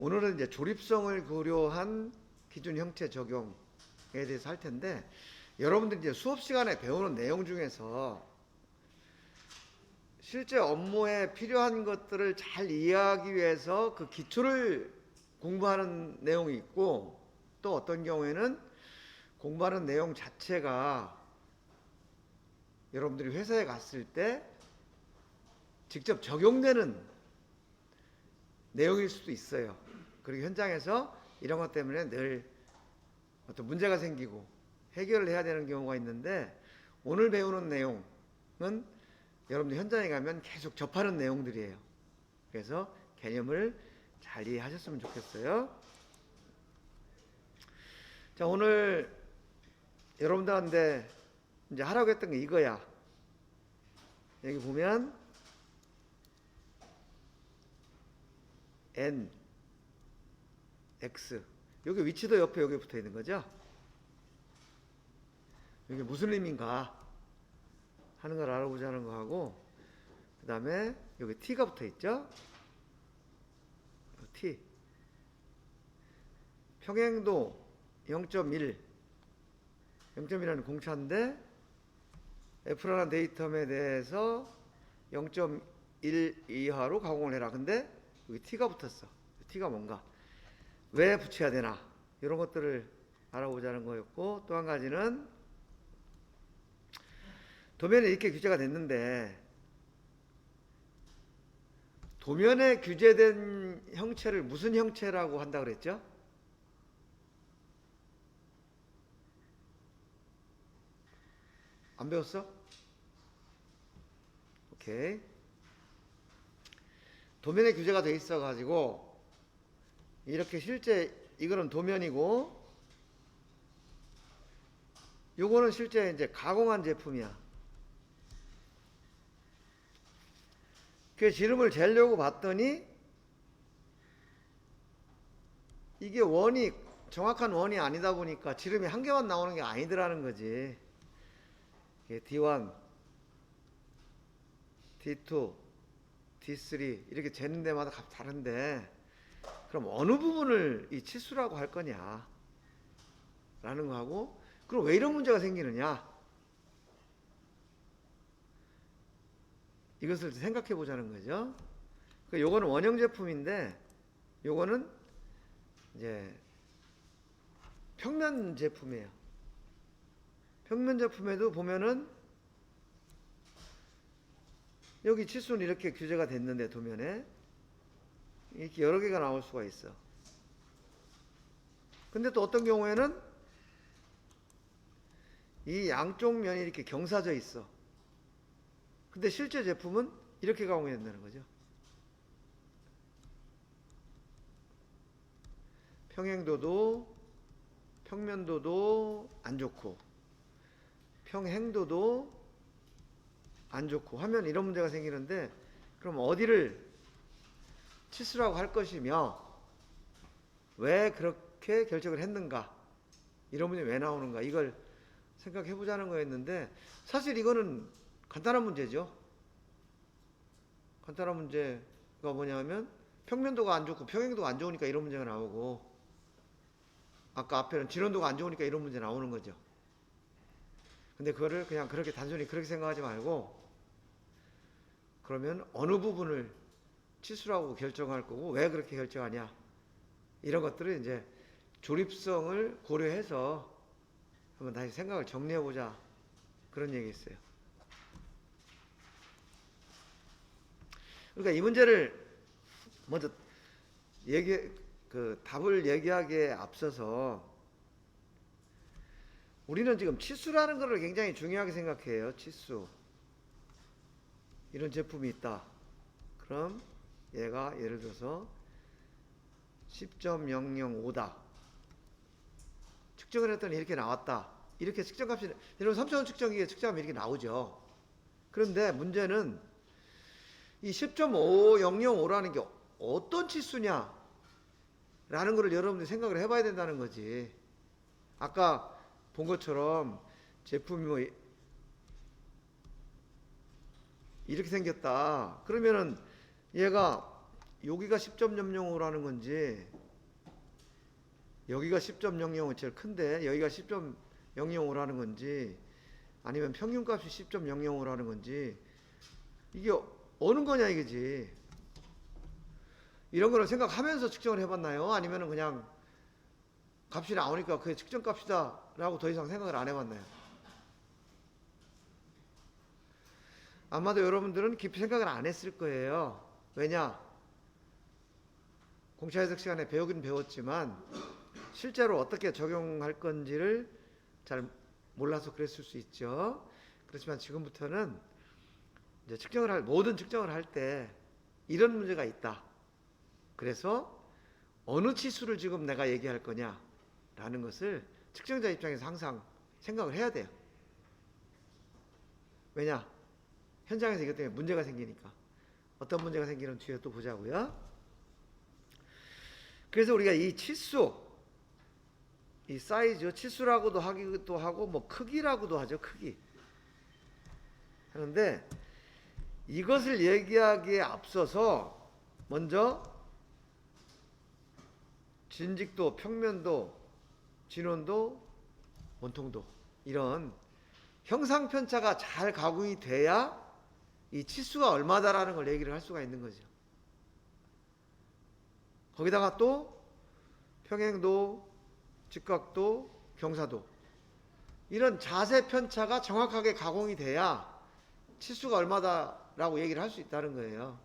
오늘은 이제 조립성을 고려한 기준 형체 적용에 대해서 할 텐데, 여러분들이 이제 수업 시간에 배우는 내용 중에서 실제 업무에 필요한 것들을 잘 이해하기 위해서 그 기초를 공부하는 내용이 있고, 또 어떤 경우에는 공부하는 내용 자체가 여러분들이 회사에 갔을 때 직접 적용되는 내용일 수도 있어요. 그리고 현장에서 이런 것 때문에 늘 어떤 문제가 생기고 해결을 해야 되는 경우가 있는데, 오늘 배우는 내용은 여러분들 현장에 가면 계속 접하는 내용들이에요. 그래서 개념을 잘 이해하셨으면 좋겠어요. 자, 오늘 여러분들한테 이제 하라고 했던 게 이거야. 여기 보면 N, X, 여기 위치도 옆에 여기 붙어 있는 거죠. 이게 무슨 의미인가 하는 걸 알아보자는 거 하고, 그 다음에 여기 T가 붙어 있죠. T, 평행도 0.1, 0.1이라는 공차인데 F라는 데이텀에 대해서 0.1 이하로 가공을 해라. 근데 여기 T가 붙었어. T가 뭔가, 왜 붙여야 되나, 이런 것들을 알아보자는 거였고, 또 한 가지는 도면에 이렇게 규제가 됐는데, 도면에 규제된 형체를 무슨 형체라고 한다 그랬죠? 안 배웠어? 오케이. 도면에 규제가 돼 있어 가지고 이렇게 실제 이거는 도면이고, 요거는 실제 이제 가공한 제품이야. 그 지름을 재려고 봤더니 이게 원이 정확한 원이 아니다 보니까 지름이 한 개만 나오는 게 아니더라는 거지. D1, D2, D3 이렇게 재는 데마다 값이 다른데, 그럼 어느 부분을 이 치수라고 할 거냐 라는 거 하고, 그럼 왜 이런 문제가 생기느냐, 이것을 생각해 보자는 거죠. 요거는 원형 제품인데, 요거는 이제 평면 제품이에요. 평면 제품에도 보면은 여기 치수는 이렇게 규제가 됐는데, 도면에 이렇게 여러 개가 나올 수가 있어. 근데 또 어떤 경우에는 이 양쪽 면이 이렇게 경사져 있어. 근데 실제 제품은 이렇게 가공이 된다는 거죠. 평행도도 평면도도 안 좋고 평행도도 안 좋고 하면 이런 문제가 생기는데, 그럼 어디를 치수라고 할 것이며 왜 그렇게 결정을 했는가, 이런 문제 왜 나오는가, 이걸 생각해 보자는 거였는데, 사실 이거는 간단한 문제죠. 간단한 문제가 뭐냐면 평면도가 안 좋고 평행도가 안 좋으니까 이런 문제가 나오고, 아까 앞에는 질원도가 안 좋으니까 이런 문제 나오는 거죠. 근데 그거를 그냥 그렇게 단순히 그렇게 생각하지 말고, 그러면 어느 부분을 치수라고 결정할 거고 왜 그렇게 결정하냐, 이런 것들을 이제 조립성을 고려해서 한번 다시 생각을 정리해 보자, 그런 얘기 있어요. 그러니까 이 문제를 먼저 답을 얘기하기에 앞서서, 우리는 지금 치수라는 것을 굉장히 중요하게 생각해요. 치수. 이런 제품이 있다. 그럼 얘가 예를 들어서 10.005다. 측정을 했더니 이렇게 나왔다. 이렇게 측정값이, 여러분 3차원 측정기에 측정하면 이렇게 나오죠. 그런데 문제는 이 10.5005라는 게 어떤 치수냐 라는 것을 여러분들이 생각을 해봐야 된다는 거지. 아까 본 것처럼 제품이 뭐 이렇게 생겼다. 그러면은 얘가 여기가 10.005라는 건지 여기가 10.005 제일 큰데 여기가 10.005라는 건지 아니면 평균값이 10.005라는 건지 이게 어느 거냐 이거지. 이런 거를 생각하면서 측정을 해봤나요? 아니면 그냥 값이 나오니까 그게 측정값이다 라고 더 이상 생각을 안 해봤나요? 아마도 여러분들은 깊이 생각을 안 했을 거예요. 왜냐? 공차 해석 시간에 배우긴 배웠지만 실제로 어떻게 적용할 건지를 잘 몰라서 그랬을 수 있죠. 그렇지만 지금부터는 이제 모든 측정을 할 때 이런 문제가 있다. 그래서 어느 치수를 지금 내가 얘기할 거냐라는 것을 측정자 입장에서 항상 생각을 해야 돼요. 왜냐? 현장에서 이것 때문에 문제가 생기니까. 어떤 문제가 생기는 뒤에 또 보자고요. 그래서 우리가 이 치수, 이 사이즈, 치수라고도 하기도 하고 뭐 크기라고도 하죠. 크기. 하는데 이것을 얘기하기에 앞서서 먼저 진직도, 평면도, 진원도, 원통도 이런 형상편차가 잘 가공이 돼야 이 치수가 얼마다라는 걸 얘기를 할 수가 있는 거죠. 거기다가 또 평행도, 직각도, 경사도 이런 자세 편차가 정확하게 가공이 돼야 치수가 얼마다라고 얘기를 할 수 있다는 거예요.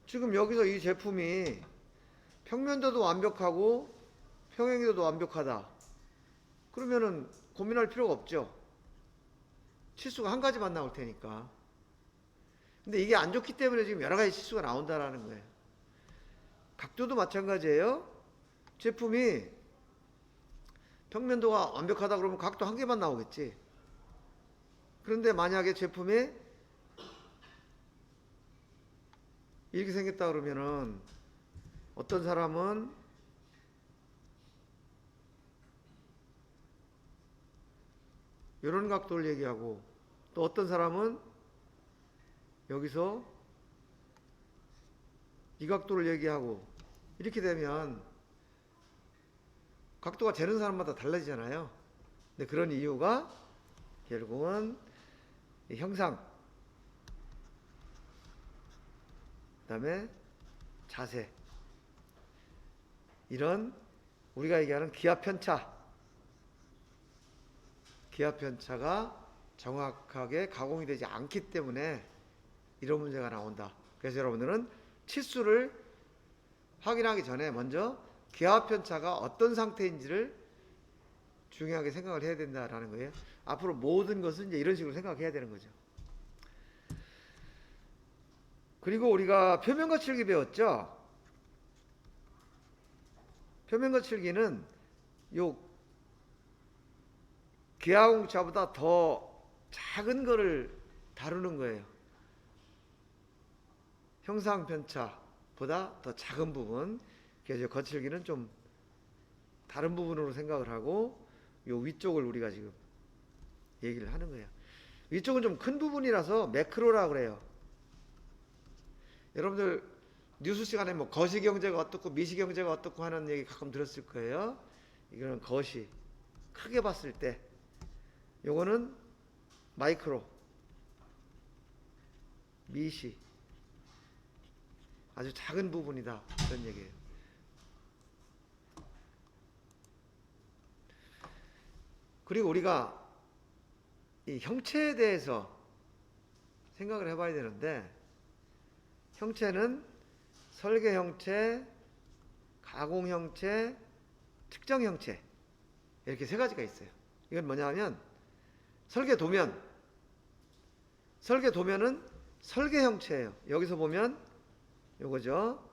지금 여기서 이 제품이 평면도도 완벽하고 평행도도 완벽하다. 그러면은 고민할 필요가 없죠. 치수가 한 가지만 나올 테니까. 근데 이게 안 좋기 때문에 지금 여러 가지 치수가 나온다라는 거예요. 각도도 마찬가지예요. 제품이 평면도가 완벽하다 그러면 각도 한 개만 나오겠지. 그런데 만약에 제품이 이렇게 생겼다 그러면은 어떤 사람은 이런 각도를 얘기하고 또 어떤 사람은 여기서 이 각도를 얘기하고 이렇게 되면 각도가 재는 사람마다 달라지잖아요. 근데 그런 이유가 결국은 이 형상, 그 다음에 자세, 이런 우리가 얘기하는 기하편차가 정확하게 가공이 되지 않기 때문에 이런 문제가 나온다. 그래서 여러분들은 치수를 확인하기 전에 먼저 기하편차가 어떤 상태인지를 중요하게 생각을 해야 된다라는 거예요. 앞으로 모든 것은 이제 이런 식으로 생각해야 되는 거죠. 그리고 우리가 표면거칠기 배웠죠? 표면거칠기는 요 기하공차보다 더 작은 거를 다루는 거예요. 형상편차보다 더 작은 부분. 그래서 거칠기는 좀 다른 부분으로 생각을 하고 요 위쪽을 우리가 지금 얘기를 하는 거예요. 위쪽은 좀 큰 부분이라서 매크로라고 그래요. 여러분들 뉴스 시간에 뭐 거시경제가 어떻고 미시경제가 어떻고 하는 얘기 가끔 들었을 거예요. 이거는 거시, 크게 봤을 때. 요거는 마이크로, 미시, 아주 작은 부분이다. 그런 얘기예요. 그리고 우리가 이 형체에 대해서 생각을 해봐야 되는데, 형체는 설계 형체, 가공 형체, 측정 형체, 이렇게 세 가지가 있어요. 이건 뭐냐면 설계도면은 설계 형체예요. 여기서 보면 요거죠.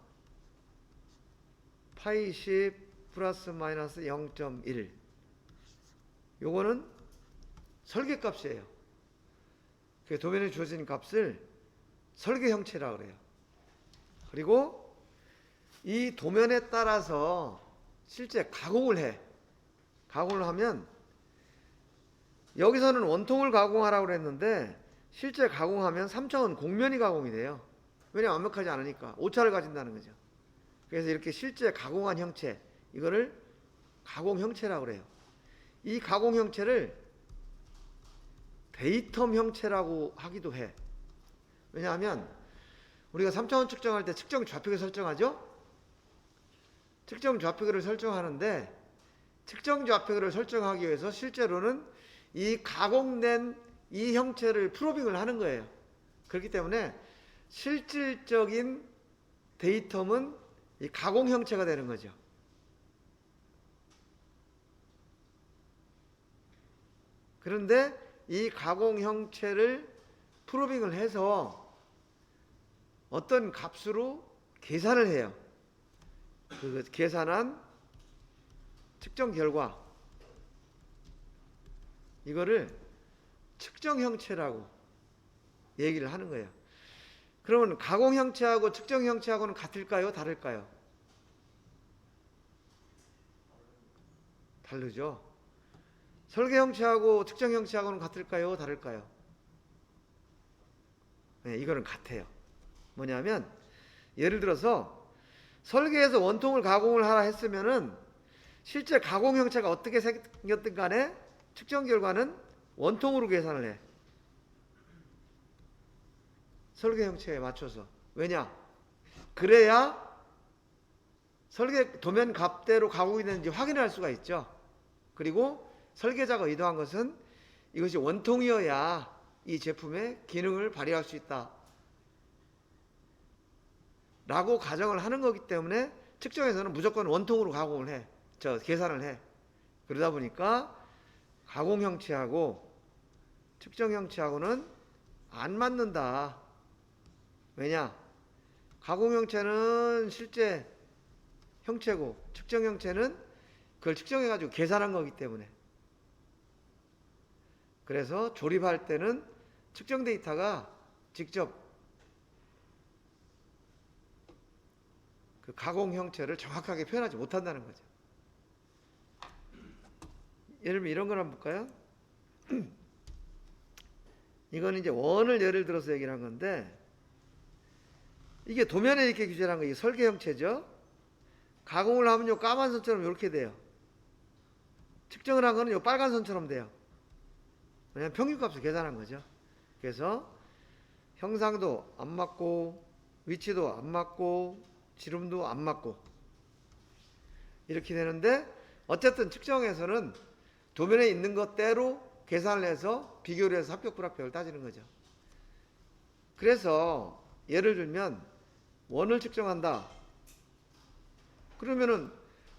파이 10 플러스 마이너스 0.1. 요거는 설계값이에요. 그 도면에 주어진 값을 설계 형체라고 그래요. 그리고 이 도면에 따라서 실제 가공을 해. 가공을 하면 여기서는 원통을 가공하라고 그랬는데 실제 가공하면 3차원 곡면이 가공이 돼요. 왜냐하면 완벽하지 않으니까 오차를 가진다는 거죠. 그래서 이렇게 실제 가공한 형체, 이거를 가공 형체라고 그래요. 이 가공 형체를 데이텀 형체라고 하기도 해. 왜냐하면 우리가 3차원 측정할 때 측정 좌표계 설정하죠? 측정 좌표계를 설정하는데 측정 좌표계를 설정하기 위해서 실제로는 이 가공된 이 형체를 프로빙을 하는 거예요. 그렇기 때문에 실질적인 데이텀은 이 가공 형체가 되는 거죠. 그런데 이 가공 형체를 프로빙을 해서 어떤 값으로 계산을 해요. 그 계산한 측정 결과, 이거를 측정 형체라고 얘기를 하는 거예요. 그러면 가공 형체하고 측정 형체하고는 같을까요? 다를까요? 다르죠. 설계 형체하고 측정 형체하고는 같을까요? 다를까요? 네, 이거는 같아요. 뭐냐면 예를 들어서 설계에서 원통을 가공을 하라 했으면은 실제 가공 형체가 어떻게 생겼든 간에 측정 결과는 원통으로 계산을 해. 설계 형체에 맞춰서. 왜냐? 그래야 설계 도면 값대로 가공이 되는지 확인할 수가 있죠. 그리고 설계자가 의도한 것은 이것이 원통이어야 이 제품의 기능을 발휘할 수 있다 라고 가정을 하는 거기 때문에 측정에서는 무조건 원통으로 가공을 해. 계산을 해. 그러다 보니까 가공 형체하고 측정 형체하고는 안 맞는다. 왜냐? 가공 형체는 실제 형체고 측정 형체는 그걸 측정해가지고 계산한 거기 때문에. 그래서 조립할 때는 측정 데이터가 직접 그 가공 형체를 정확하게 표현하지 못한다는 거죠. 예를 들면 이런 걸 한번 볼까요? 이건 이제 원을 예를 들어서 얘기를 한 건데, 이게 도면에 이렇게 규제한 거, 이게 설계 형체죠. 가공을 하면 요 까만 선처럼 이렇게 돼요. 측정을 한 거는 요 빨간 선처럼 돼요. 왜냐면 평균값을 계산한 거죠. 그래서 형상도 안 맞고 위치도 안 맞고 지름도 안 맞고 이렇게 되는데, 어쨌든 측정에서는 도면에 있는 것대로 계산을 해서 비교를 해서 합격 불합격을 따지는 거죠. 그래서 예를 들면 원을 측정한다. 그러면은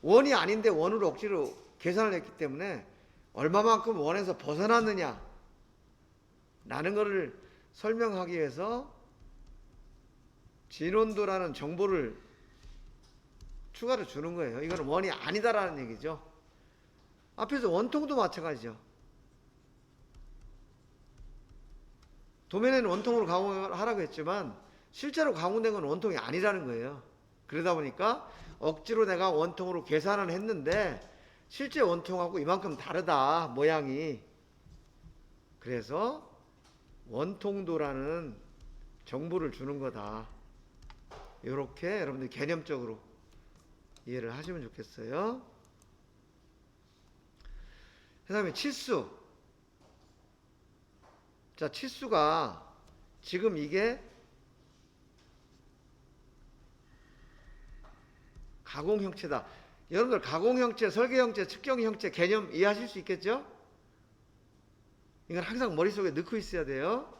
원이 아닌데 원으로 억지로 계산을 했기 때문에 얼마만큼 원에서 벗어났느냐 라는 것을 설명하기 위해서 진원도라는 정보를 추가로 주는 거예요. 이거는 원이 아니다라는 얘기죠. 앞에서 원통도 마찬가지죠. 도면에는 원통으로 가공을 하라고 했지만 실제로 가공된 건 원통이 아니라는 거예요. 그러다 보니까 억지로 내가 원통으로 계산을 했는데 실제 원통하고 이만큼 다르다, 모양이. 그래서 원통도라는 정보를 주는 거다. 이렇게 여러분들 개념적으로 이해를 하시면 좋겠어요. 그 다음에 치수. 자, 치수가 지금 이게 가공 형체다. 여러분들 가공 형체, 설계 형체, 측정 형체 개념 이해하실 수 있겠죠? 이건 항상 머릿속에 넣고 있어야 돼요.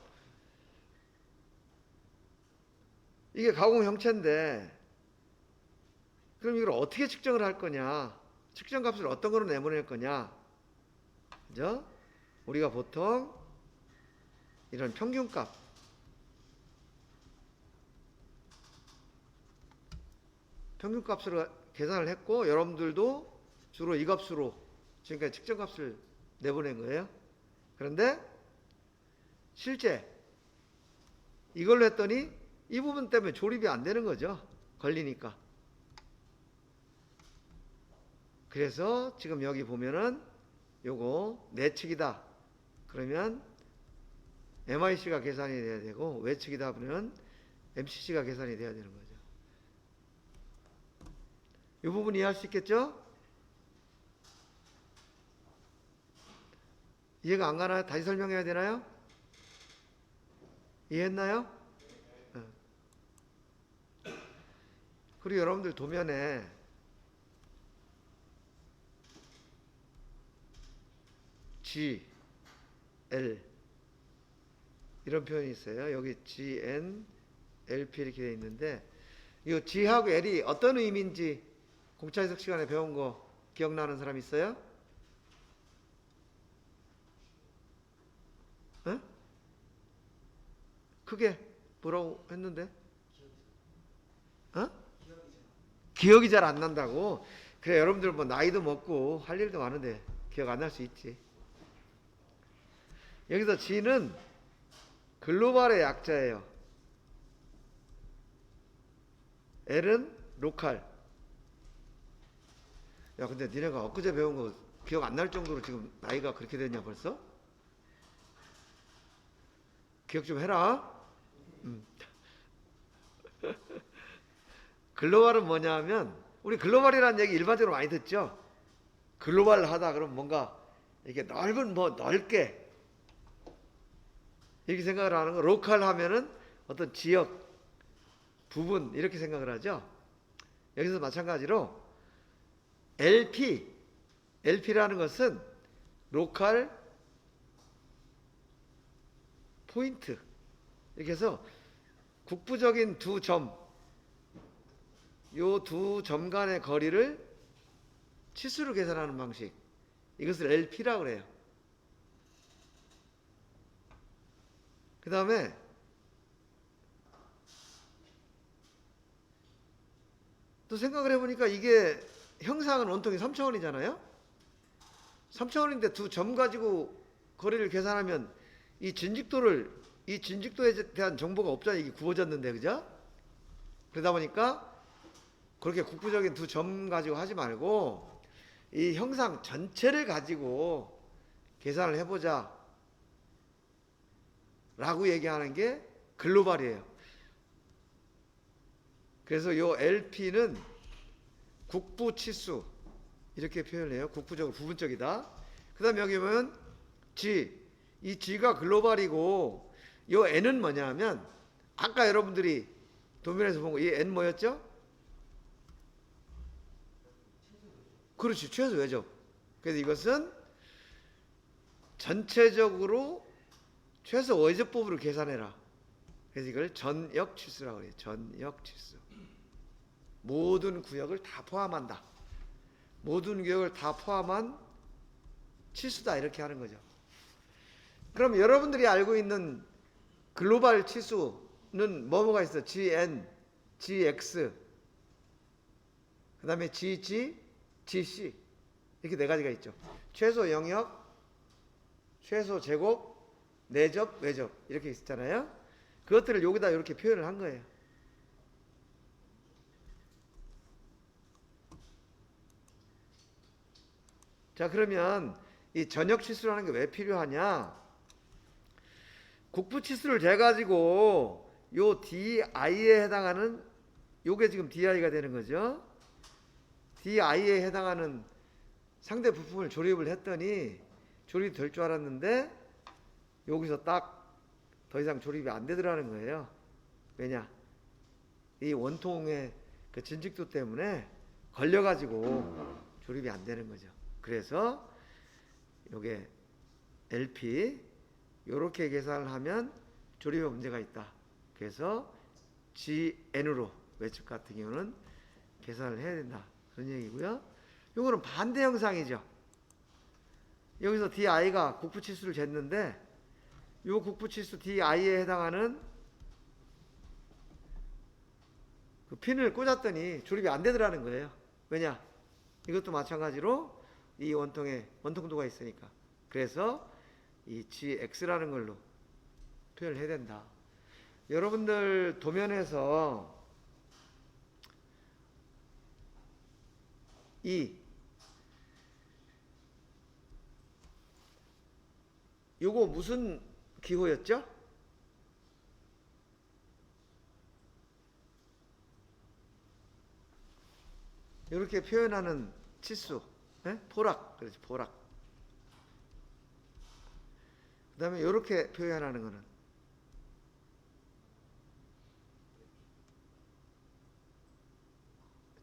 이게 가공 형체인데 그럼 이걸 어떻게 측정을 할 거냐? 측정 값을 어떤 거로 내보낼 거냐? 그죠? 우리가 보통 이런 평균값, 평균값으로 계산을 했고, 여러분들도 주로 이 값으로 지금까지 측정값을 내보낸 거예요. 그런데 실제 이걸로 했더니 이 부분 때문에 조립이 안 되는 거죠. 걸리니까. 그래서 지금 여기 보면은 요거 내측이다 그러면 MIC가 계산이 돼야 되고, 외측이다 그러면 MCC가 계산이 돼야 되는 거죠. 이 부분 이해할 수 있겠죠? 이해가 안 가나요? 다시 설명해야 되나요? 이해했나요? 어. 그리고 여러분들 도면에 G, L 이런 표현이 있어요. 여기 G, N, LP 이렇게 되어 있는데 이 G하고 L이 어떤 의미인지 공차해석 시간에 배운 거 기억나는 사람 있어요? 에? 크게 뭐라고 했는데? 어? 기억이 잘 안 난다고? 그래, 여러분들 뭐 나이도 먹고 할 일도 많은데 기억 안 날 수 있지. 여기서 G는 글로벌의 약자예요. L은 로컬. 야, 근데 니네가 엊그제 배운 거 기억 안 날 정도로 지금 나이가 그렇게 됐냐 벌써? 기억 좀 해라. 글로벌은 뭐냐 하면 우리 글로벌이라는 얘기 일반적으로 많이 듣죠. 글로벌 하다 그러면 뭔가 이렇게 넓은 뭐 넓게 이렇게 생각을 하는 거. 로컬 하면은 어떤 지역 부분 이렇게 생각을 하죠. 여기서 마찬가지로 LP라는 것은 로컬 포인트 이렇게 해서 국부적인 두 점, 요 두 점 간의 거리를 치수로 계산하는 방식, 이것을 LP라고 그래요. 그 다음에 또 생각을 해보니까 이게 형상은 원통이 3차원이잖아요. 3차원인데 두 점 가지고 거리를 계산하면 이 진직도에 대한 정보가 없잖아요. 이게 구워졌는데, 그죠? 그러다 보니까 그렇게 국부적인 두 점 가지고 하지 말고 이 형상 전체를 가지고 계산을 해보자 라고 얘기하는 게 글로벌이에요. 그래서 요 LP는 국부 치수 이렇게 표현을 해요. 국부적으로 부분적이다. 그 다음에 여기 보면 G, 이 G가 글로벌이고 요 N은 뭐냐 하면 아까 여러분들이 도면에서 본 거 이 N 뭐였죠? 그렇지, 최소 외적. 그래서 이것은 전체적으로 최소 외적법으로 계산해라. 그래서 이걸 전역 치수라고 해요. 전역 치수. 모든 구역을 다 포함한다. 모든 구역을 다 포함한 치수다 이렇게 하는 거죠. 그럼 여러분들이 알고 있는 글로벌 치수는 뭐가 있어? GN, GX, 그 다음에 GG, GC 이렇게 네 가지가 있죠. 최소 영역, 최소 제곱, 내접, 외접 이렇게 있잖아요. 그것들을 여기다 이렇게 표현을 한 거예요. 자, 그러면 이 전역 치수라는 게 왜 필요하냐? 국부 치수를 재가지고 요 DI에 해당하는 요게 지금 DI가 되는 거죠. DI에 해당하는 상대 부품을 조립을 했더니 조립이 될 줄 알았는데 여기서 딱 더 이상 조립이 안 되더라는 거예요. 왜냐? 이 원통의 그 진직도 때문에 걸려가지고 조립이 안 되는 거죠. 그래서 요게 LP 요렇게 계산을 하면 조립에 문제가 있다. 그래서 GN으로 외측 같은 경우는 계산을 해야 된다. 그런 얘기고요. 요거는 반대 형상이죠. 여기서 DI가 국부치수를 쟀는데 요 국부치수 DI에 해당하는 그 핀을 꽂았더니 조립이 안 되더라는 거예요. 왜냐? 이것도 마찬가지로 이 원통에 원통도가 있으니까. 그래서 이 GX라는 걸로 표현을 해야 된다. 여러분들 도면에서 요거 무슨 기호였죠? 이렇게 표현하는 치수, 예? 포락, 그렇지, 포락. 그 다음에 이렇게 표현하는 거는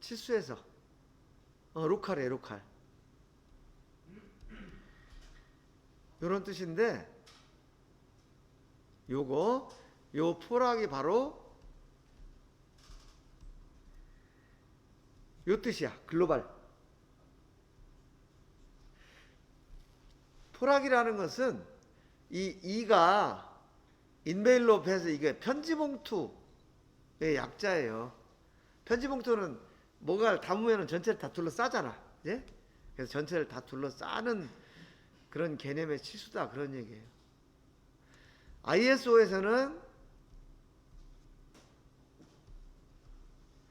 치수에서 로칼이에요, 로칼. 이런 뜻인데, 요 포락이 바로 요 뜻이야, 글로벌. 포락이라는 것은 이가 인베일롭해서 이게 편지봉투의 약자예요. 편지봉투는 뭐가 담으면 전체를 다 둘러싸잖아. 예? 그래서 전체를 다 둘러싸는 그런 개념의 치수다, 그런 얘기예요. ISO에서는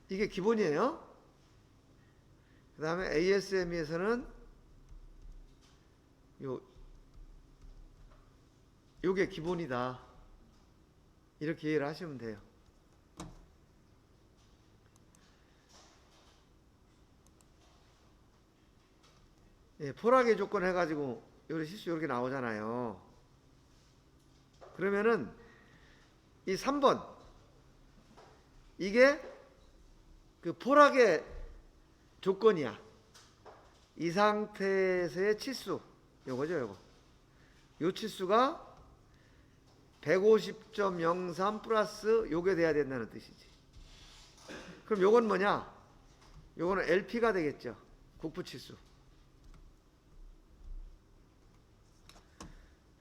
이게 기본이에요. 그 다음에 ASME에서는 요게 기본이다, 이렇게 이해를 하시면 돼요. 예, 포락의 조건 해가지고 요리 실수 이렇게 나오잖아요. 그러면은 이 3번 이게 그 포락의 조건이야. 이 상태에서의 치수, 요거죠, 요거. 요 치수가 150.03 플러스 요게 돼야 된다는 뜻이지. 그럼 요건 뭐냐? 요거는 LP가 되겠죠. 국부치수.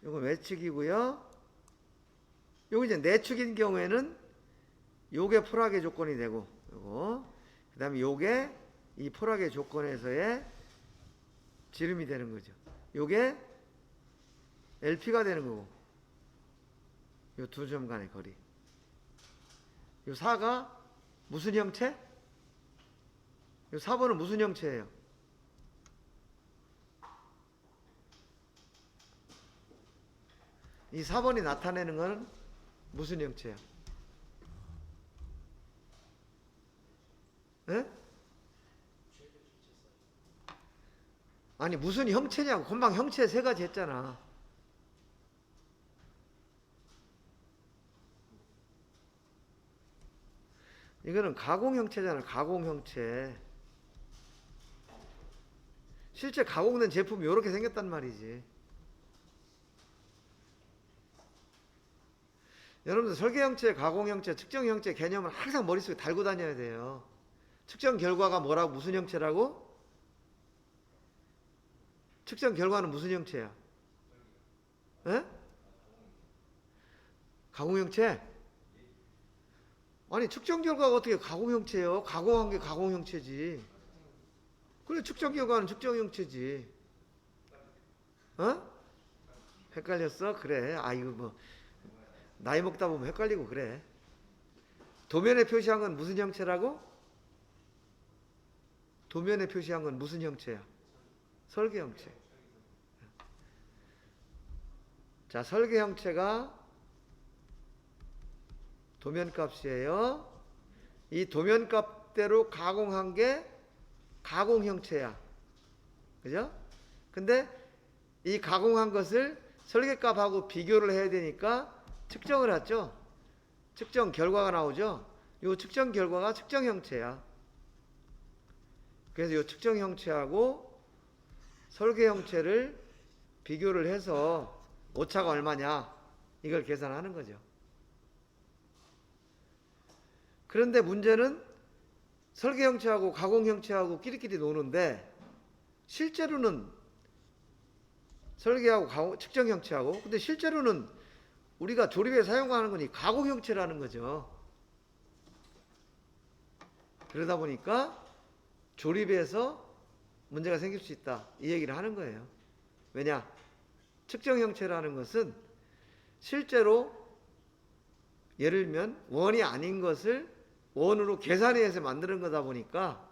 요건 외측이고요. 요거 이제 내측인 경우에는 요게 포락의 조건이 되고, 요거. 그 다음에 요게 이 포락의 조건에서의 지름이 되는 거죠. 요게 LP가 되는 거고, 요 두 점 간의 거리. 요 4가 무슨 형체? 요 4번은 무슨 형체예요? 이 4번이 나타내는 건 무슨 형체야? 예? 아니 무슨 형체냐고. 금방 형체 세 가지 했잖아. 이거는 가공 형체잖아. 가공 형체. 실제 가공된 제품이 이렇게 생겼단 말이지. 여러분들 설계 형체, 가공 형체, 측정 형체 개념을 항상 머릿속에 달고 다녀야 돼요. 측정 결과가 뭐라고, 무슨 형체라고? 측정 결과는 무슨 형체야? 에? 가공 형체? 아니 측정 결과가 어떻게 가공 형체예요? 가공한 게 가공 형체지. 그래, 측정 결과는 측정 형체지. 어? 헷갈렸어? 그래. 아이고 뭐 나이 먹다 보면 헷갈리고 그래. 도면에 표시한 건 무슨 형체라고? 도면에 표시한 건 무슨 형체야? 설계 형체. 자, 설계 형체가 도면값이에요. 이 도면값대로 가공한 게 가공 형체야. 그죠? 근데 이 가공한 것을 설계값하고 비교를 해야 되니까 측정을 하죠. 측정 결과가 나오죠. 이 측정 결과가 측정 형체야. 그래서 이 측정 형체하고 설계 형체를 비교를 해서 오차가 얼마냐 이걸 계산하는 거죠. 그런데 문제는 설계 형체하고 가공 형체하고 끼리끼리 노는데 실제로는 설계하고 측정 형체하고, 근데 실제로는 우리가 조립에 사용하는 건 이 가공 형체라는 거죠. 그러다 보니까 조립에서 문제가 생길 수 있다, 이 얘기를 하는 거예요. 왜냐? 측정 형체라는 것은 실제로 예를 들면 원이 아닌 것을 원으로 계산해서 만드는 거다 보니까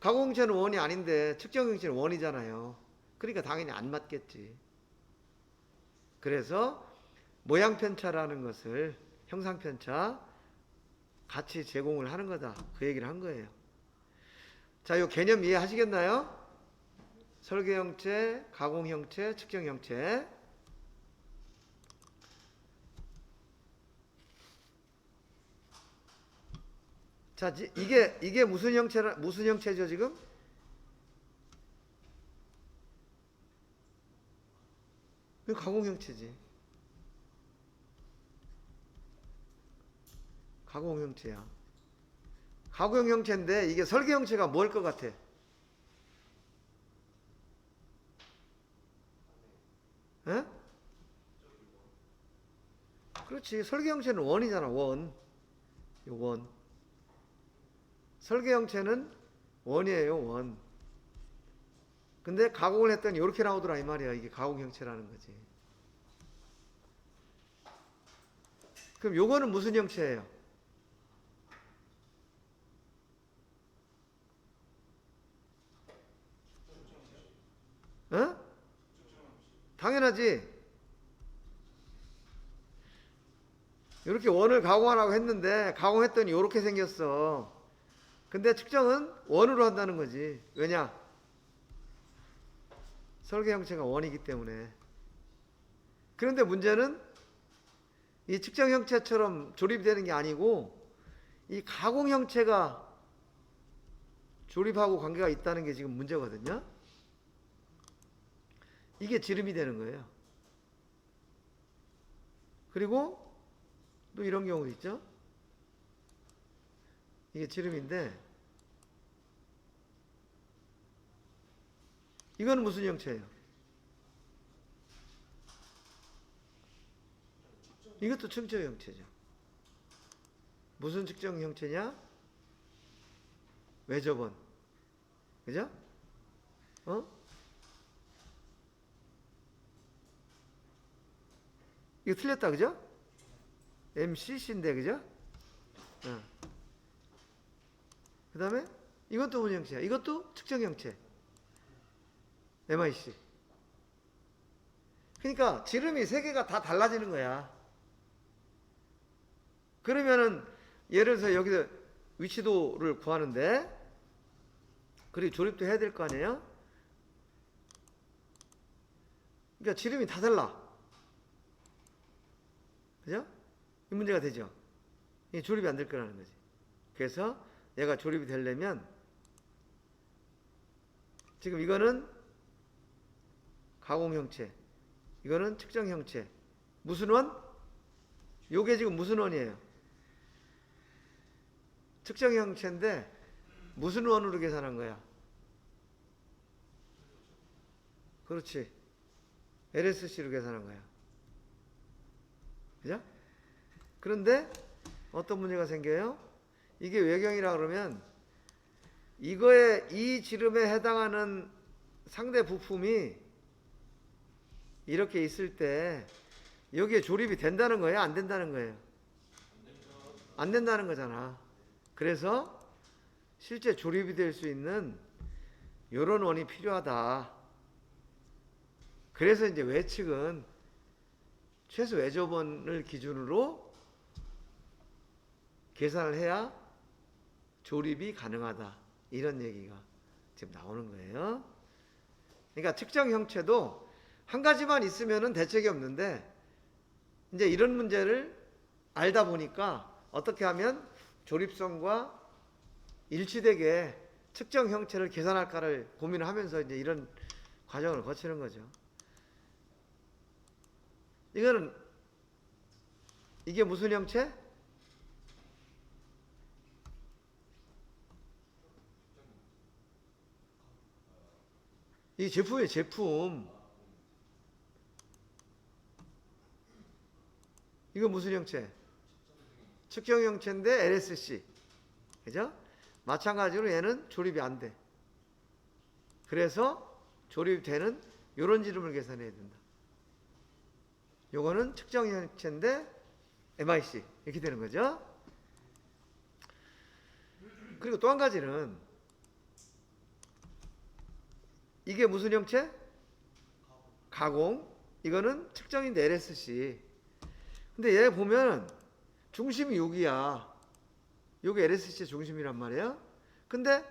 가공 형체는 원이 아닌데 측정 형체는 원이잖아요. 그러니까 당연히 안 맞겠지. 그래서 모양 편차라는 것을, 형상 편차 같이 제공을 하는 거다, 그 얘기를 한 거예요. 자, 요 개념 이해하시겠나요? 설계 형체, 가공 형체, 측정 형체. 자, 이게 무슨 형체죠, 지금? 이 가공 형체지. 가공 형체야. 가공 형체인데 이게 설계 형체가 뭘 것 같아? 에? 그렇지. 설계 형체는 원이잖아, 원. 이 원. 설계 형체는 원이에요, 원. 근데 가공을 했더니 이렇게 나오더라 이 말이야. 이게 가공 형체라는 거지. 그럼 요거는 무슨 형체예요? 어? 당연하지. 이렇게 원을 가공하라고 했는데 가공했더니 이렇게 생겼어. 근데 측정은 원으로 한다는 거지. 왜냐? 설계 형체가 원이기 때문에. 그런데 문제는 이 측정 형체처럼 조립되는 게 아니고 이 가공 형체가 조립하고 관계가 있다는 게 지금 문제거든요. 이게 지름이 되는 거예요. 그리고 또 이런 경우도 있죠. 이게 지름인데 이거는 무슨 형체예요? 이것도 측정 형체죠. 무슨 측정 형체냐? 외접원. 그죠? 어? 이거 틀렸다, 그죠? MCC인데, 그죠? 어. 그 다음에 이건 또 무슨 형체야? 이것도 측정 형체. MIC. 그러니까 지름이 세 개가 다 달라지는 거야. 그러면은 예를 들어서 여기서 위치도를 구하는데 그리고 조립도 해야 될 거 아니에요? 그러니까 지름이 다 달라. 그죠? 이 문제가 되죠. 이게 조립이 안 될 거라는 거지. 그래서 얘가 조립이 되려면 지금 이거는 가공 형체, 이거는 측정 형체. 무슨 원? 요게 지금 무슨 원이에요? 측정 형체인데 무슨 원으로 계산한 거야? 그렇지. LSC로 계산한 거야. 그죠? 그런데 어떤 문제가 생겨요? 이게 외경이라 그러면 이거에 이 지름에 해당하는 상대 부품이 이렇게 있을 때 여기에 조립이 된다는 거예요? 안 된다는 거예요? 안 된다는 거잖아. 그래서 실제 조립이 될 수 있는 이런 원이 필요하다. 그래서 이제 외측은 최소 외접원을 기준으로 계산을 해야 조립이 가능하다. 이런 얘기가 지금 나오는 거예요. 그러니까 측정 형체도 한 가지만 있으면은 대책이 없는데 이제 이런 문제를 알다 보니까 어떻게 하면 조립성과 일치되게 측정 형체를 계산할까를 고민을 하면서 이제 이런 과정을 거치는 거죠. 이게 무슨 형체? 이 제품이에요, 제품. 이거 무슨 형체? 측정 형체인데 LSC. 그죠? 마찬가지로 얘는 조립이 안 돼. 그래서 조립되는 요런 지름을 계산해야 된다. 요거는 측정 형체인데 MIC. 이렇게 되는 거죠. 그리고 또 한 가지는 이게 무슨 형체? 가공. 이거는 측정인데 LSC. 근데 얘 보면 중심이 여기야. 여기 LSC의 중심이란 말이에요. 근데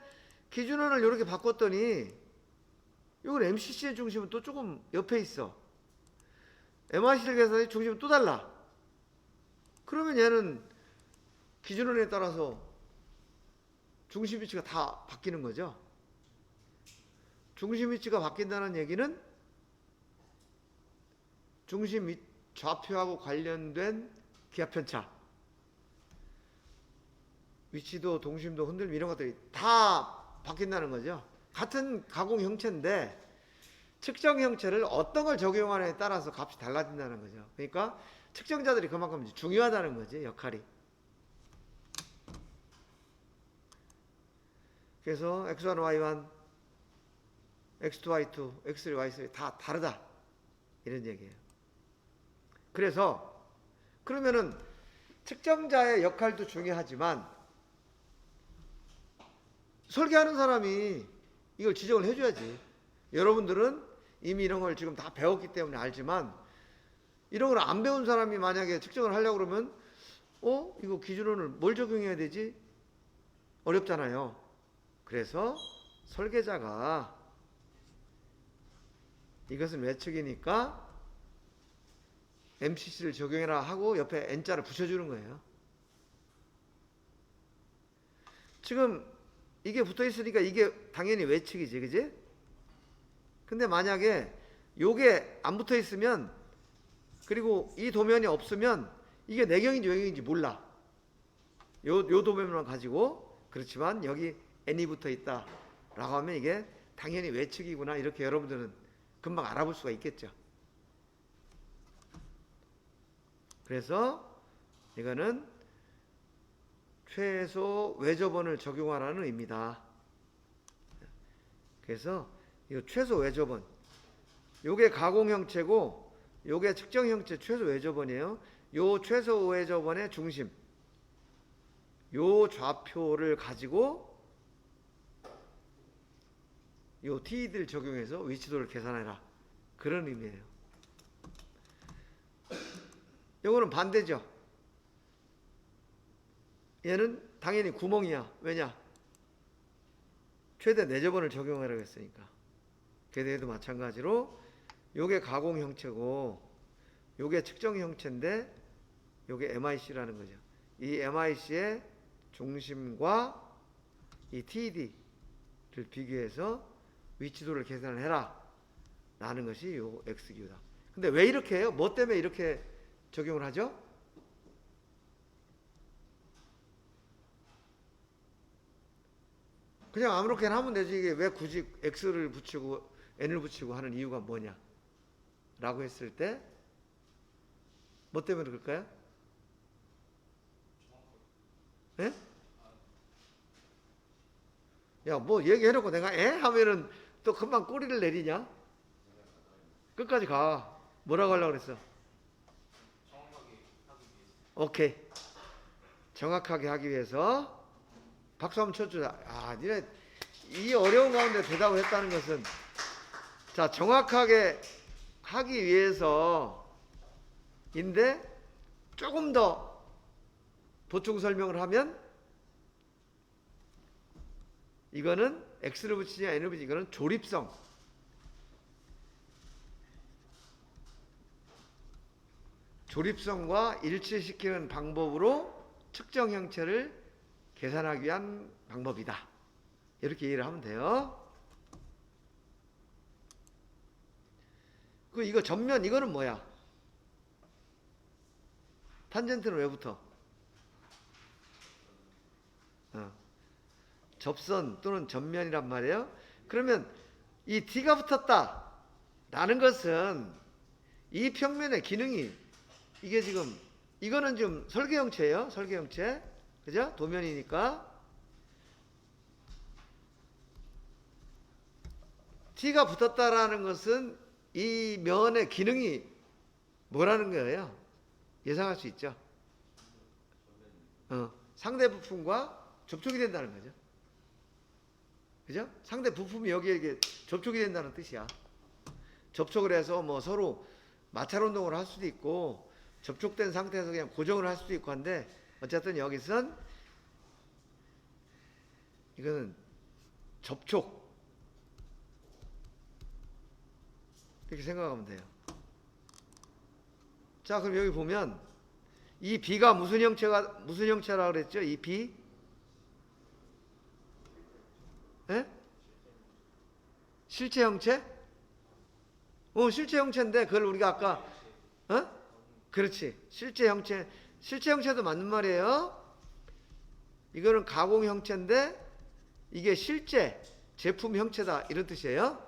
기준원을 이렇게 바꿨더니 이건 MCC의 중심은 또 조금 옆에 있어. MIC를 계산해 중심은 또 달라. 그러면 얘는 기준원에 따라서 중심 위치가 다 바뀌는 거죠. 중심 위치가 바뀐다는 얘기는 중심 좌표하고 관련된 기압 편차, 위치도 동심도 흔들림 이런 것들이 다 바뀐다는 거죠. 같은 가공 형체인데 측정 형체를 어떤 걸 적용하느냐에 따라서 값이 달라진다는 거죠. 그러니까 측정자들이 그만큼 중요하다는 거지, 역할이. 그래서 X1, Y1, X2, Y2, X3, Y3 다 다르다, 이런 얘기예요. 그래서 그러면은 측정자의 역할도 중요하지만 설계하는 사람이 이걸 지적을 해줘야지. 여러분들은 이미 이런 걸 지금 다 배웠기 때문에 알지만 이런 걸 안 배운 사람이 만약에 측정을 하려고 그러면 이거 기준원을 뭘 적용해야 되지? 어렵잖아요. 그래서 설계자가 이것은 외측이니까 MCC를 적용해라 하고 옆에 N자를 붙여주는 거예요. 지금 이게 붙어 있으니까 이게 당연히 외측이지, 그지? 근데 만약에 요게 안 붙어 있으면, 그리고 이 도면이 없으면 이게 내경인지 외경인지 몰라. 요 도면만 가지고. 그렇지만 여기 N이 붙어 있다 라고 하면 이게 당연히 외측이구나, 이렇게 여러분들은 금방 알아볼 수가 있겠죠. 그래서 이거는 최소 외접원을 적용하라는 의미다. 그래서 이 최소 외접원, 요게 가공 형체고 요게 측정 형체 최소 외접원이에요. 요 최소 외접원의 중심, 요 좌표를 가지고 요 TED를 적용해서 위치도를 계산해라, 그런 의미예요. 요거는 반대죠. 얘는 당연히 구멍이야. 왜냐? 최대 내접원을 적용하라고 했으니까. 걔네도 마찬가지로 요게 가공 형체고 요게 측정 형체인데 요게 MIC라는 거죠. 이 MIC의 중심과 이 TED를 비교해서 위치도를 계산을 해라 라는 것이 요 X기호다. 근데 왜 이렇게 해요? 뭐 때문에 이렇게 적용을 하죠? 그냥 아무렇게나 하면 되지, 이게 왜 굳이 X를 붙이고 N을 붙이고 하는 이유가 뭐냐 라고 했을 때 뭐 때문에 그럴까요? 예? 야, 뭐 얘기해놓고 내가 하면은 또 금방 꼬리를 내리냐? 끝까지 가. 뭐라고 하려고 그랬어? 오케이. 정확하게 하기 위해서 박수 한번 쳐주자. 아, 니네 이 어려운 가운데 대답을 했다는 것은, 자, 정확하게 하기 위해서인데 조금 더 보충 설명을 하면 이거는 X를 붙이냐 N을 붙이냐, 이거는 조립성과 일치시키는 방법으로 측정 형체를 계산하기 위한 방법이다, 이렇게 이해를 하면 돼요. 이거 전면, 이거는 뭐야? 탄젠트는 왜 붙어? 접선 또는 전면이란 말이에요. 그러면 이 D가 붙었다 라는 것은 이 평면의 기능이, 이게 지금 이거는 좀 설계 형체예요. 설계 형체, 그죠? 도면이니까 T가 붙었다라는 것은 이 면의 기능이 뭐라는 거예요? 예상할 수 있죠. 상대 부품과 접촉이 된다는 거죠. 그죠? 상대 부품이 여기에 접촉이 된다는 뜻이야. 접촉을 해서 뭐 서로 마찰 운동을 할 수도 있고 접촉된 상태에서 그냥 고정을 할 수도 있고 한데, 어쨌든 여기선 이거는 접촉. 이렇게 생각하면 돼요. 자, 그럼 여기 보면 이 B가 무슨 형체라고 그랬죠? 이 B? 예? 실체 형체? 실체 형체인데 그걸 우리가 아까 그렇지. 실체 형체도 맞는 말이에요. 이거는 가공 형체인데 이게 실제 제품 형체다 이런 뜻이에요.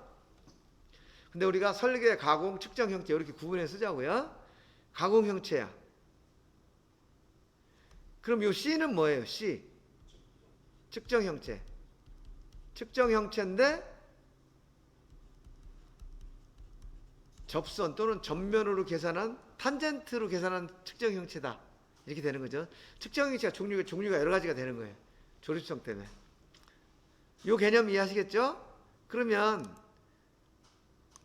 근데 우리가 설계, 가공, 측정 형체 이렇게 구분해 쓰자고요. 가공 형체야. 그럼 요 C는 뭐예요? C. 측정 형체. 측정 형체인데 접선 또는 전면으로 계산한 탄젠트로 계산한 측정 형체다. 이렇게 되는 거죠. 측정 형체가 종류가 여러 가지가 되는 거예요. 조립성 때문에. 요 개념 이해하시겠죠? 그러면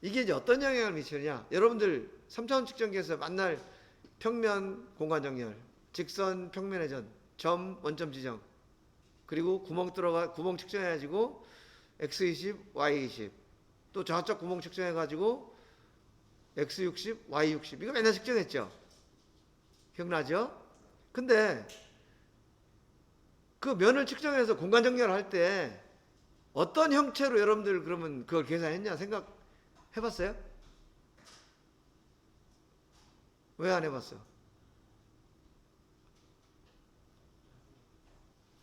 이게 이제 어떤 영향을 미치느냐? 여러분들 3차원 측정기에서 만날 평면 공간 정렬, 직선 평면의 전, 점 원점 지정, 그리고 구멍 측정해가지고 x20, y20, 또 좌측 구멍 측정해가지고 x60, y60 이거 맨날 측정했죠? 기억나죠? 근데 그 면을 측정해서 공간 정렬할 때 어떤 형체로 여러분들 그러면 그걸 계산했냐 생각해봤어요? 왜 안 해봤어?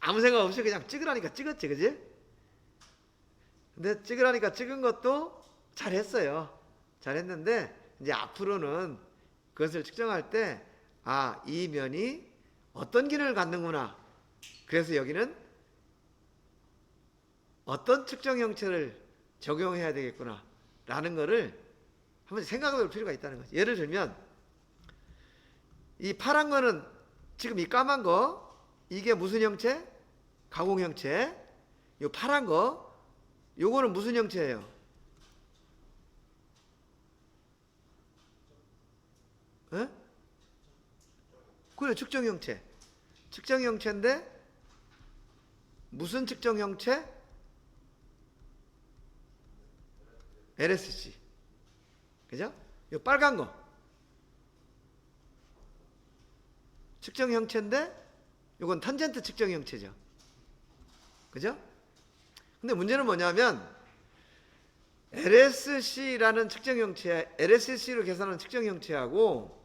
아무 생각 없이 그냥 찍으라니까 찍었지, 그지? 근데 찍으라니까 찍은 것도 잘했어요. 잘했는데 이제 앞으로는 그것을 측정할 때 이 면이 어떤 기능을 갖는구나. 그래서 여기는 어떤 측정 형체를 적용해야 되겠구나 라는 거를 한번 생각해 볼 필요가 있다는 거죠. 예를 들면 이 파란 거는 지금 이 까만 거 이게 무슨 형체? 가공 형체. 이 파란 거 요거는 무슨 형체예요? 에? 그래, 측정 형체. 측정 형체인데 무슨 측정 형체? LSC. 그죠? 이 빨간 거 측정 형체인데 이건 탄젠트 측정 형체죠. 그죠? 근데 문제는 뭐냐면 LSC라는 측정 형체, LSC로 계산한 측정 형체하고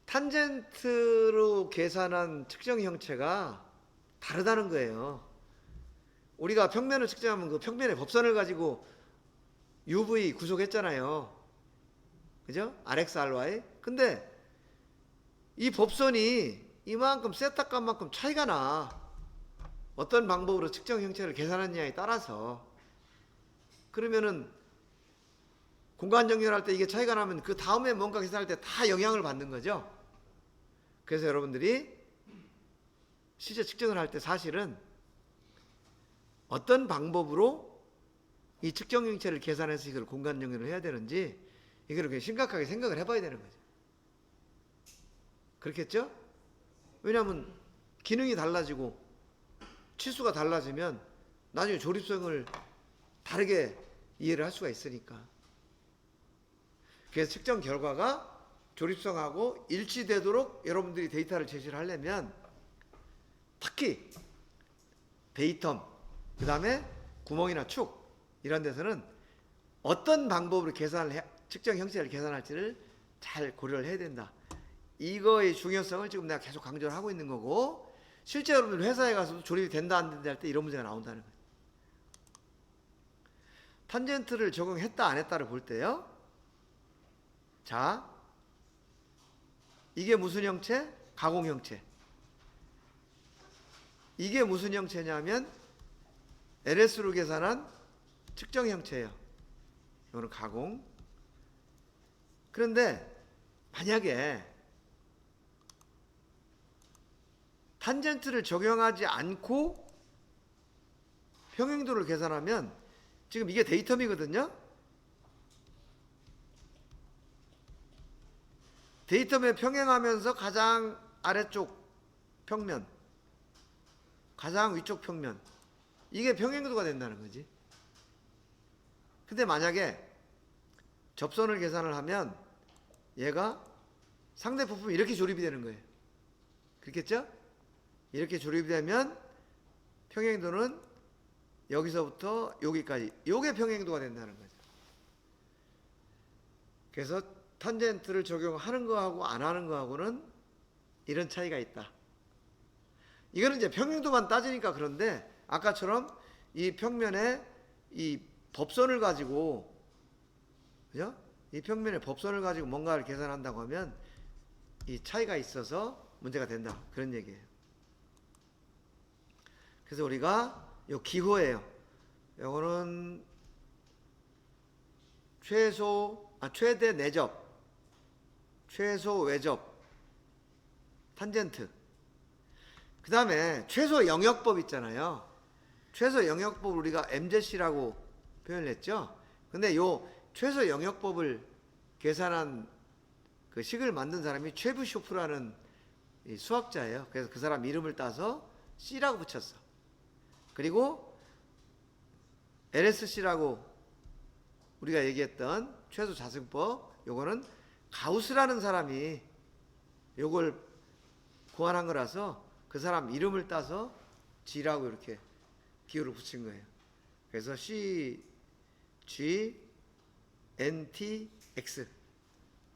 탄젠트로 계산한 측정 형체가 다르다는 거예요. 우리가 평면을 측정하면 그 평면의 법선을 가지고 UV 구속했잖아요. 그죠? RX, RY. 근데 이 법선이 이만큼 세타값만큼 차이가 나. 어떤 방법으로 측정 형체를 계산하느냐에 따라서. 그러면은 공간 정렬할 때 이게 차이가 나면 그 다음에 뭔가 계산할 때 다 영향을 받는 거죠. 그래서 여러분들이 실제 측정을 할 때 사실은 어떤 방법으로 이 측정 형체를 계산해서 이걸 공간 정렬을 해야 되는지 이걸 그냥 심각하게 생각을 해봐야 되는 거죠. 그렇겠죠? 왜냐하면 기능이 달라지고 치수가 달라지면 나중에 조립성을 다르게 이해를 할 수가 있으니까. 그래서 측정 결과가 조립성하고 일치되도록 여러분들이 데이터를 제시를 하려면 특히 베이텀, 그 다음에 구멍이나 축 이런 데서는 어떤 방법으로 측정 형체를 계산할지를 잘 고려를 해야 된다. 이거의 중요성을 지금 내가 계속 강조를 하고 있는 거고, 실제 여러분들 회사에 가서도 조립이 된다 안 된다 할 때 이런 문제가 나온다는 거예요. 탄젠트를 적용했다 안 했다를 볼 때요. 자, 이게 무슨 형체? 가공 형체. 이게 무슨 형체냐면 LS로 계산한 측정 형체예요. 이거는 가공. 그런데 만약에 탄젠트를 적용하지 않고 평행도를 계산하면 지금 이게 데이텀이거든요. 데이텀에 평행하면서 가장 아래쪽 평면, 가장 위쪽 평면, 이게 평행도가 된다는 거지. 근데 만약에 접선을 계산을 하면 얘가 상대 부품이 이렇게 조립이 되는 거예요. 그렇겠죠? 이렇게 조립이 되면 평행도는 여기서부터 여기까지, 요게 평행도가 된다는 거죠. 그래서 탄젠트를 적용하는 거하고 안 하는 거하고는 이런 차이가 있다. 이거는 이제 평행도만 따지니까 그런데 아까처럼 이 평면에 이 법선을 가지고, 그죠? 이 평면에 법선을 가지고 뭔가를 계산한다고 하면 이 차이가 있어서 문제가 된다, 그런 얘기예요. 그래서 우리가 요 기호예요. 요거는 최대 내접, 최소 외접, 탄젠트. 그 다음에 최소 영역법 있잖아요. 최소 영역법 우리가 MZC라고 표현을 했죠. 근데 요 최소 영역법을 계산한 그 식을 만든 사람이 최부쇼프라는 이 수학자예요. 그래서 그 사람 이름을 따서 C라고 붙였어. 그리고 LSC라고 우리가 얘기했던 최소 자승법, 요거는 가우스라는 사람이 요걸 고안한 거라서 그 사람 이름을 따서 G라고 이렇게 기호를 붙인 거예요. 그래서 C, G, N, T, X.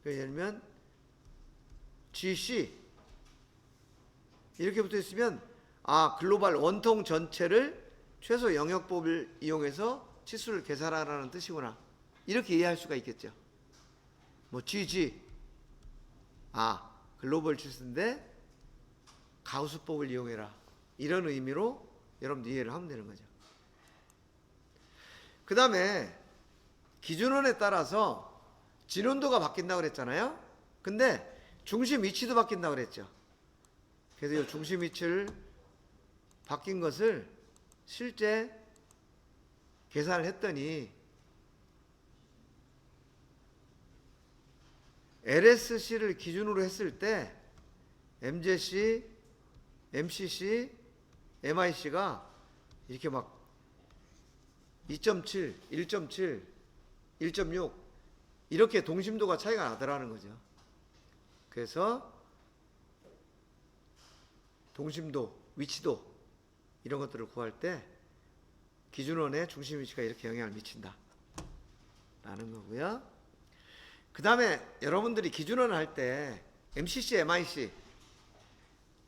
예를 들면 GC 이렇게 붙어 있으면 글로벌 원통 전체를 최소 영역법을 이용해서 치수를 계산하라는 뜻이구나, 이렇게 이해할 수가 있겠죠. 뭐 GG 글로벌 치수인데 가우스법을 이용해라, 이런 의미로 여러분들 이해를 하면 되는 거죠. 그 다음에 기준원에 따라서 진원도가 바뀐다고 그랬잖아요. 근데 중심 위치도 바뀐다고 그랬죠. 그래서 이 중심 위치를 바뀐 것을 실제 계산을 했더니 LSC를 기준으로 했을 때 MZC, MCC, MIC가 이렇게 막 2.7, 1.7, 1.6 이렇게 동심도가 차이가 나더라는 거죠. 그래서 동심도, 위치도 이런 것들을 구할 때 기준원의 중심 위치가 이렇게 영향을 미친다 라는 거고요. 그 다음에 여러분들이 기준원을 할 때 MCC, MIC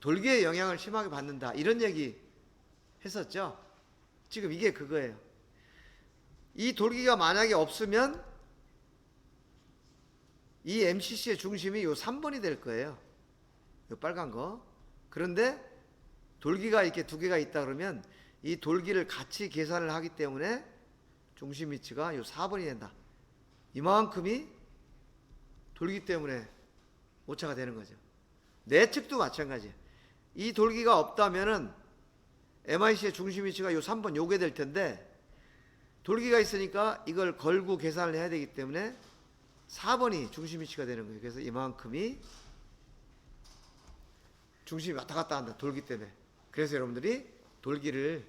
돌기의 영향을 심하게 받는다, 이런 얘기 했었죠. 지금 이게 그거예요. 이 돌기가 만약에 없으면 이 MCC의 중심이 요 3번이 될 거예요. 요 빨간 거. 그런데 돌기가 이렇게 두 개가 있다 그러면 이 돌기를 같이 계산을 하기 때문에 중심 위치가 요 4번이 된다. 이만큼이 돌기 때문에 오차가 되는 거죠. 내측도 마찬가지예요. 이 돌기가 없다면은 MIC의 중심 위치가 요 3번 요게 될 텐데, 돌기가 있으니까 이걸 걸고 계산을 해야 되기 때문에 4번이 중심 위치가 되는 거예요. 그래서 이만큼이 중심이 왔다 갔다 한다, 돌기 때문에. 그래서 여러분들이 돌기를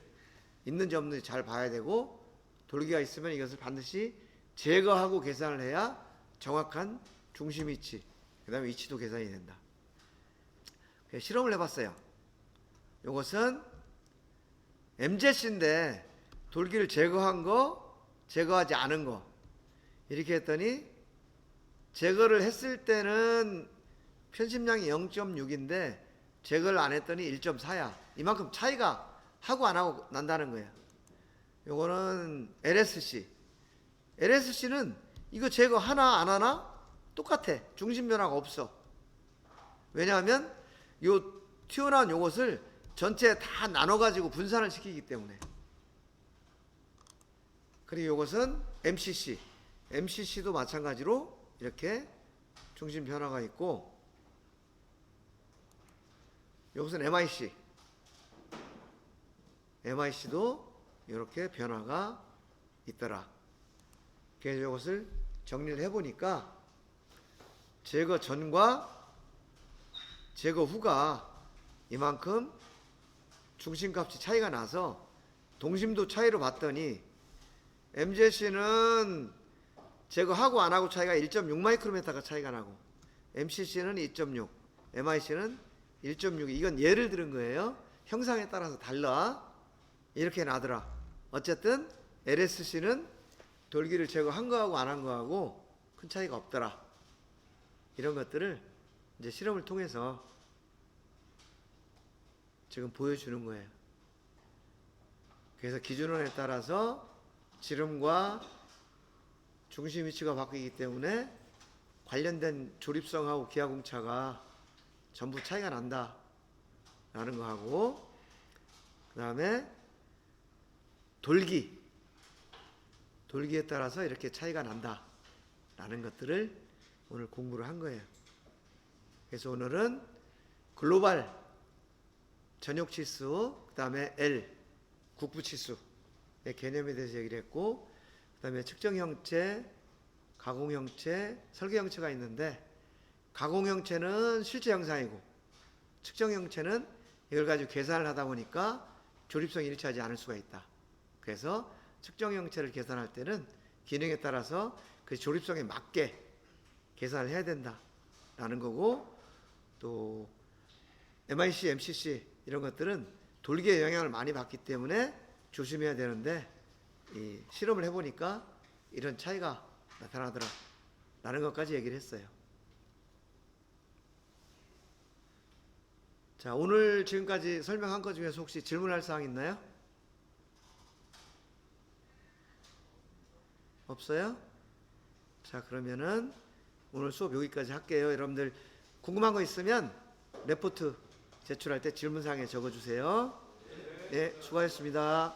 있는지 없는지 잘 봐야 되고, 돌기가 있으면 이것을 반드시 제거하고 계산을 해야 정확한 중심 위치, 그 다음에 위치도 계산이 된다. 실험을 해봤어요. 이것은 MZC인데 돌기를 제거한 거, 제거하지 않은 거 이렇게 했더니 제거를 했을 때는 편심량이 0.6인데 제거를 안 했더니 1.4야. 이만큼 차이가 하고 안 하고 난다는 거예요. 요거는 LSC. LSC는 이거 제거 하나 안 하나 똑같아. 중심 변화가 없어. 왜냐하면 요 튀어나온 요것을 전체 다 나눠 가지고 분산을 시키기 때문에. 그리고 요것은 MCC. MCC도 마찬가지로 이렇게 중심 변화가 있고, 요것은 MIC. MIC도 이렇게 변화가 있더라. 그래서 이것을 정리를 해보니까 제거 전과 제거 후가 이만큼 중심값이 차이가 나서 동심도 차이로 봤더니 MZC는 제거하고 안 하고 차이가 1.6 마이크로미터가 차이가 나고 MCC는 2.6, MIC는 1.6. 이건 예를 들은 거예요. 형상에 따라서 달라. 이렇게 나더라. 어쨌든 LSC는 돌기를 제거한 거하고 안 한 거하고 큰 차이가 없더라. 이런 것들을 이제 실험을 통해서 지금 보여주는 거예요. 그래서 기준원에 따라서 지름과 중심 위치가 바뀌기 때문에 관련된 조립성하고 기하공차가 전부 차이가 난다 라는 거 하고, 그 다음에 돌기에 따라서 이렇게 차이가 난다 라는 것들을 오늘 공부를 한 거예요. 그래서 오늘은 글로벌 전역치수, 그 다음에 L 국부치수의 개념에 대해서 얘기를 했고, 그 다음에 측정형체, 가공형체, 설계형체가 있는데, 가공형체는 실제 형상이고 측정형체는 이걸 가지고 계산을 하다 보니까 조립성이 일치하지 않을 수가 있다. 그래서 측정형체를 계산할 때는 기능에 따라서 그 조립성에 맞게 계산을 해야 된다 라는 거고, 또 MIC, MCC 이런 것들은 돌기의 영향을 많이 받기 때문에 조심해야 되는데, 이 실험을 해보니까 이런 차이가 나타나더라 라는 것까지 얘기를 했어요. 자, 오늘 지금까지 설명한 것 중에서 혹시 질문할 사항 있나요? 없어요? 자, 그러면은 오늘 수업 여기까지 할게요. 여러분들 궁금한 거 있으면 레포트 제출할 때 질문사항에 적어주세요. 네, 수고하셨습니다.